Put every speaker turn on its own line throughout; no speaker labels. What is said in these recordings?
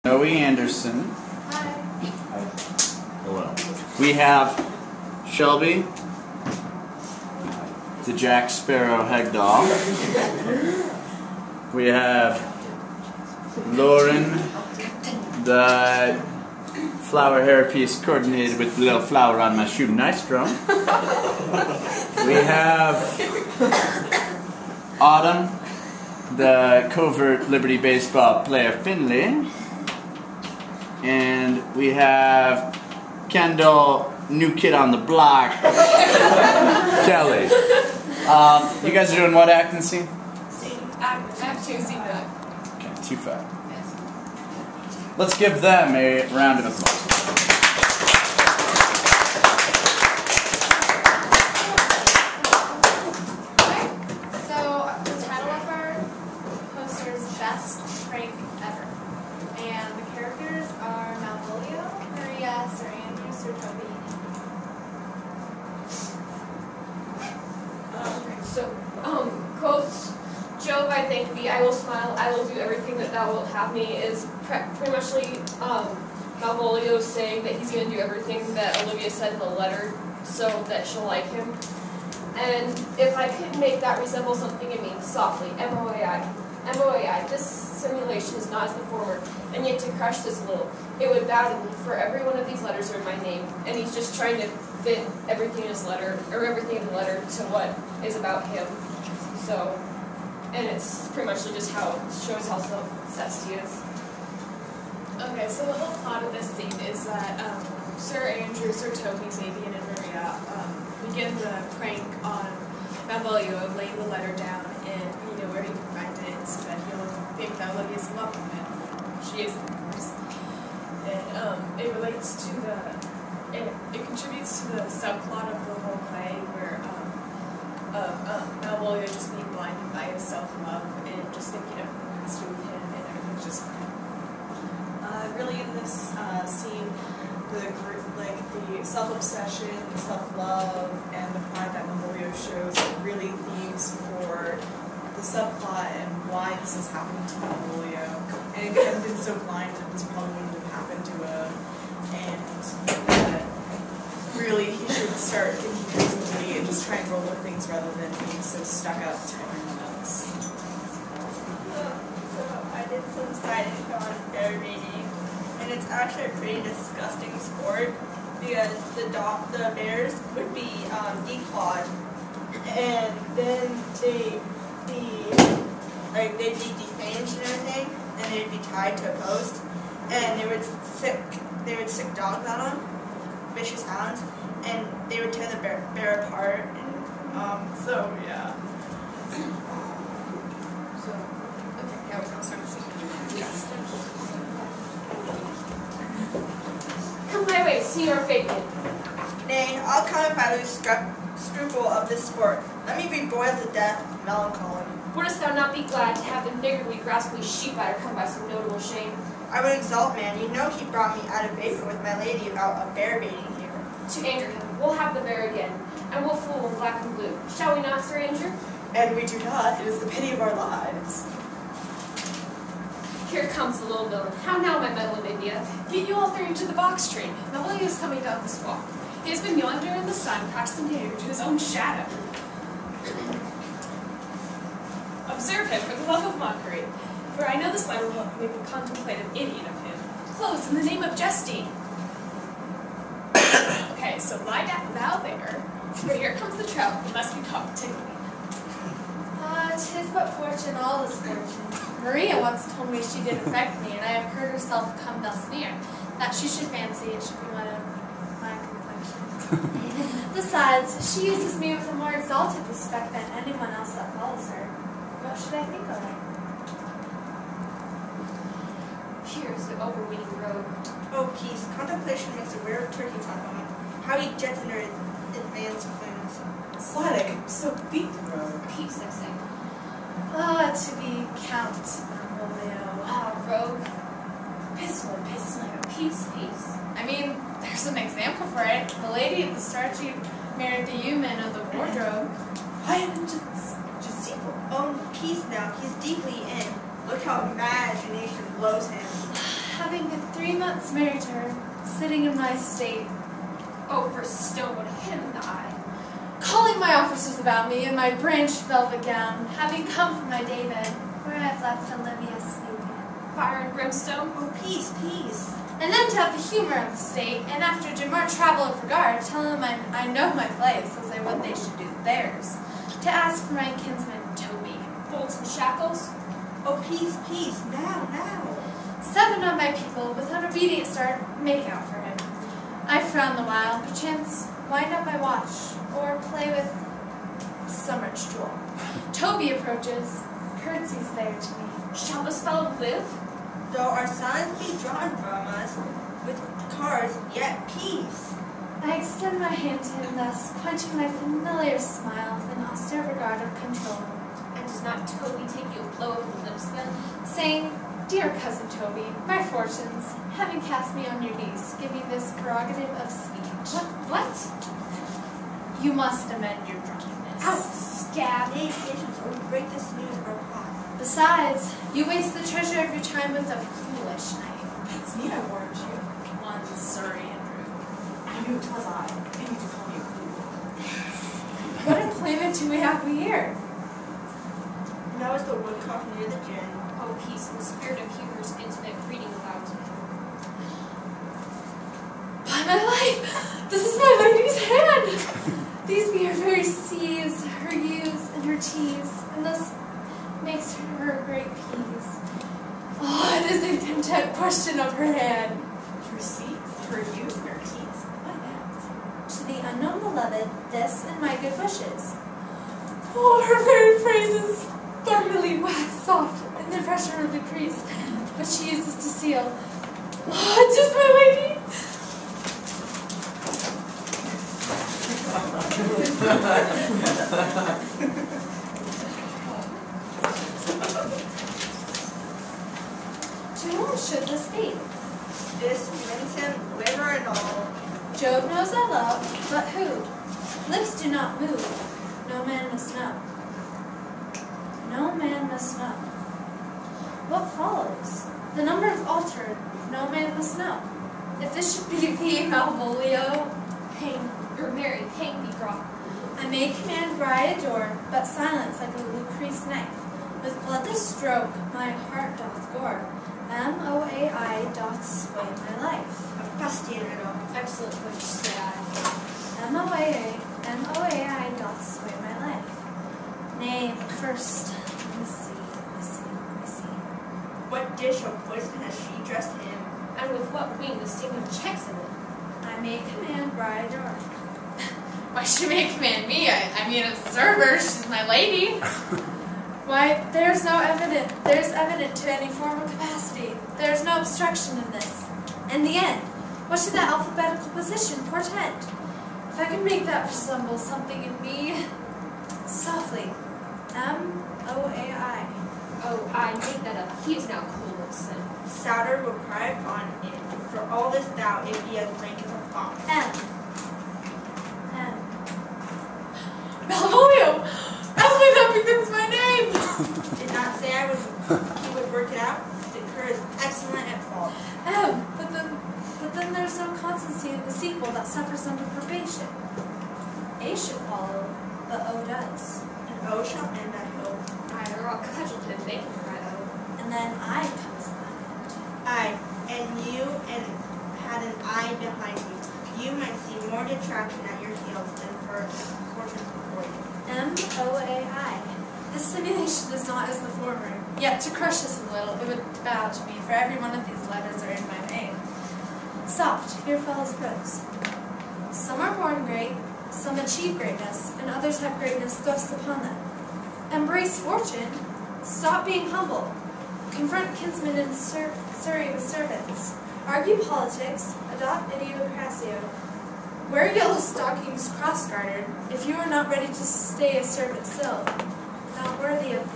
Noelle Anderson.
Hi.
Hello. We have Shelby, the Jack Sparrow Hegdal. We have Lauren, the flower hairpiece coordinated with the little flower on my shoe, Nystrom. We have Autumn, the covert Liberty baseball player, Finley. And we have Kendall, new kid on the block, Kelly. You guys are doing what acting scene?
Act 2, scene 9.
Okay, 2-5. Let's give them a round of applause.
So, the title of our poster is Best Prank Ever. And the characters are Malvolio, Maria, Sir Andrew, Sir Toby,
Quotes, Job, I thank thee, I will smile, I will do everything that thou wilt have me, is pretty muchly Malvolio saying that he's going to do everything that Olivia said in the letter so that she'll like him. And if I could make that resemble something it means softly, M-O-A-I. M-O-A-I, this simulation is not as the former, and yet to crush this little, it would bow to me, for every one of these letters are my name, and he's just trying to fit everything in his letter, or everything in the letter to what is about him. So, and it's pretty much just how it shows how self-obsessed he is.
Okay, so the whole plot of this scene is that Sir Andrew, Sir Toby, Xavier, and Maria begin the prank on Malvolio of laying the letter down and where he can find it so that he'll think that Olivia's in love with him. She is, of course. And it relates to it contributes to the subplot of the whole play where Malvolio just being blinded by his self-love and just thinking of who he's with him and everything's just fine.
Really in this scene, the self-obsession, the self-love, and the pride that Malvolio shows are really themes for the subplot and why this is happening to Malvolio. And he could have been so blind that this probably wouldn't have happened to him. And that really he should start thinking reasonably and just try and roll with things rather than being so stuck up to everyone else.
So I did some side info on bear baiting, and it's actually a pretty disgusting sport because the bears would be declawed, and then they'd be defanged and everything, and they'd be tied to a post, and they would stick dogs on them, vicious hounds, and they would tear the bear apart, and so yeah.
Yeah, we're going to start the scene.
Come my way, see or fake it.
Nay, I'll come if I lose scruple of this sport. Let me be boiled to death with melancholy.
Wouldst thou not be glad to have the niggardly, grasping sheep-biter come by some notable shame?
I would exult, man. You know he brought me out of vapor with my lady about a bear baiting here.
To anger him, we'll have the bear again, and we'll fool in black and blue. Shall we not, Sir Andrew?
And we do not. It is the pity of our lives.
Here comes the little villain. How now, my medal of India?
Get you all three into the box tree. Malvolio is coming down this walk. He has been yonder in the sun, practicing behavior to his own shadow. Observe him for the love of mockery, for I know this letter will make a contemplative idiot of him. Close in the name of jesting. Okay, so lie down thou there, for here comes the trout who must be caught tickling.
'Tis but fortune, all is fortune. Maria once told me she did affect me, and I have heard herself come thus near, that she should fancy it should be one of my complexion. Besides, she uses me with a more exalted respect than anyone else that follows her. What should I think of it?
Here's the overweening rogue.
Oh, peace. Contemplation makes a rare turkey talk. How he jets under his advanced wings.
Slatic, so beat the rogue.
Peace, I say.
To be Count Malvolio.
Rogue.
Pistol,
Peace.
I mean, there's an example for it. The lady at the statue married the human of the wardrobe.
Violence.
Oh, peace now. He's deeply in. Look how imagination blows him.
having been 3 months married to her, sitting in my estate,
Oh, for stone would him in the eye.
calling my officers about me in my branched velvet gown, having come from my daybed, where I have left Olivia sleeping.
Fire and brimstone.
Oh, peace, peace.
And then to have the humor of the state, and after demure travel of regard, tell them I know my place, as I would they should do theirs, to ask for my kinsman Toby.
Bolts and shackles.
Oh, peace, peace. Now, now.
7 of my people, with an obedient start, make out for him. I frown the while, perchance wind up my watch, or play with summer jewel. Toby approaches, curtsies there to me.
Shall this fellow live?
Though our sons be drawn from us with cars, yet peace.
I extend my hand to him thus, quenching my familiar smile with an austere regard of control,
And does not Toby take you a blow over the lips then?
saying, Dear cousin Toby, my fortunes, having cast me on your knees, give you this prerogative of speech.
What?
You must amend your drunkenness.
Out, scab.
Nay, patience, or we break this news of our plot.
Besides, you waste the treasure of your time with a foolish knight.
It's me, I warned you.
One Sir Andrew.
I knew 'twas I. And you to call me a fool.
What employment do we have here?
Now is the woodcock near the gin.
Oh, peace, in the spirit of humor's intimate greeting about.
By my life, this is my lady's hand. These be her very C's, her U's, and her T's, and thus makes her great P's. Oh, it is a content question of her hand.
Her seats, her views, and her keys. What else?
To the unknown beloved, this and my good wishes. Oh, her very phrases thoroughly wax soft, and the pressure will decrease, but she uses to seal. Oh, 'tis my lady! To whom should this be?
This wins him liver and all.
Jove knows I love, but who? Lips do not move, no man must know. No man must know. What follows? The number is altered, no man must know. If this should be thee, Malvolio,
Hang, or Mary, hang thee, brought.
I may command where I adore, but silence like a Lucrece knife. With bloodless stroke my heart doth gore, M-O-A-I doth sway my life.
A fustian riddle.
Excellent which say I.
M-O-A-I doth sway my life. Nay, but first, let me see.
What dish of poison has she dressed him?
And with what wing the sting of checks in it?
I may command where I adore.
Why she may command me? I mean, a server. She's my lady.
Why, there's evident to any formal capacity. There's no obstruction in this. In the end, what should that alphabetical position portend? If I could make that resemble something in me, softly, M-O-A-I.
Oh, I make that up. He is now cool of sin.
Souter will cry upon it. For all this thou, it be as rank as a fox.
M.
Malvolio! Only that becomes my name!
Did not say he would work it out. The cur is excellent at fault.
M. But then there's no constancy in the sequel that suffers under probation. A should follow, but O does.
And O shall end at hope.
I are all cudgel to make him cry out.
And then I comes behind.
Aye, and you and had an eye behind you. You might see more detraction at your heels than for fortunes before you.
M-O-A-I. This simulation is not as the former, yet to crush this a little, it would bow to me, for every one of these letters are in my name. Soft, here follows prose. Some are born great, some achieve greatness, and others have greatness thrust upon them. Embrace fortune, stop being humble, confront kinsmen and Surrey with servants, argue politics, adopt idiocracia. Wear yellow stockings cross-gartered if you are not ready to stay a servant still, not worthy of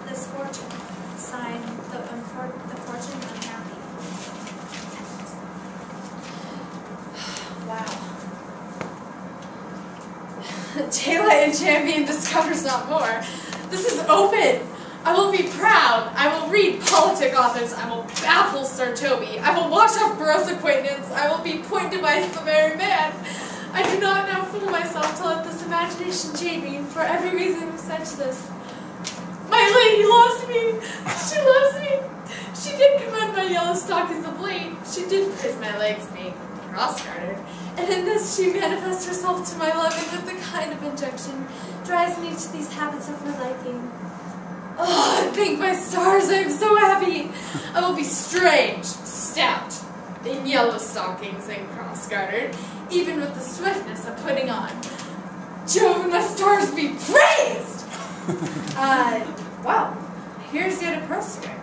this fortune. Signed, the fortune unhappy. Wow. Daylight and champion discovers not more. This is open. I will be proud. I will read politic authors. I will baffle Sir Toby. I will wash off gross acquaintance. I will be pointed by the very man. I do not now fool myself to let this imagination jade me for every reason such this. My lady loves me. She loves me. She did commend my yellow stockings of late. She did praise my legs being cross-gartered. And in this she manifests herself to my love, and with the kind of injection drives me to these habits of my liking. Oh, thank my stars, I am so happy. I will be strange, stout, in yellow stockings and cross-gartered, even with the swiftness of putting on. Jove and my stars be praised! Well, here's yet a prospect.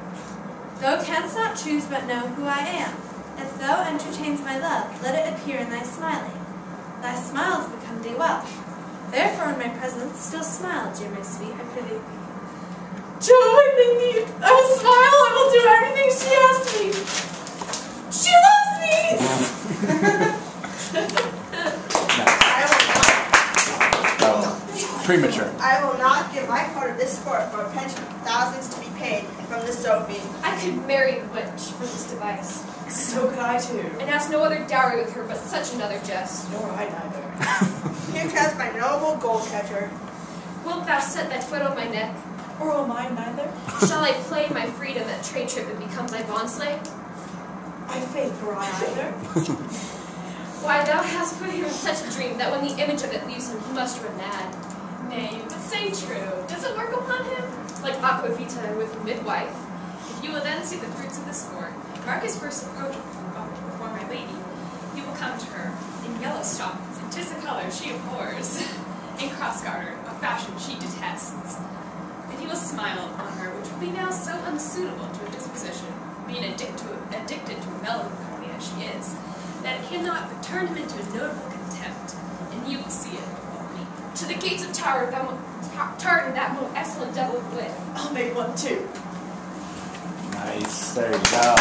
Thou canst not choose but know who I am. If thou entertains my love, let it appear in thy smiling. Thy smiles become thee well. Therefore in my presence still smile, dear my sweet, I prithee. Jove, I think I will smile, I will do everything she asks me. She loves me!
Premature.
I will not give my part of this sport for a pension of thousands to be paid from this Sophie.
I could marry the witch for this device,
So could I too.
and ask no other dowry with her but such another jest.
Nor I neither.
Here comes my noble gold catcher.
Wilt thou set thy foot on my neck?
Or will mine neither?
Shall I play my freedom at trade trip and become thy bondslave?
I faith were I either.
Why, thou hast put him in such a dream that when the image of it leaves him, he must run mad.
Nay, but say true. Does it work upon him?
Like aquavita with midwife.
If you will then see the fruits of the sport, mark his first approach before my lady. He will come to her in yellow stockings, and 'tis a color she abhors, in cross-garter, a fashion she detests. And he will smile upon her, which will be now so unsuitable to her disposition, being addicted to melancholy as she is, that it cannot but turn him into a notable contempt, and you will see it before me.
To the gates of Tower, thou tartan that most excellent devil wit.
I'll make one too.
Nice. There you go.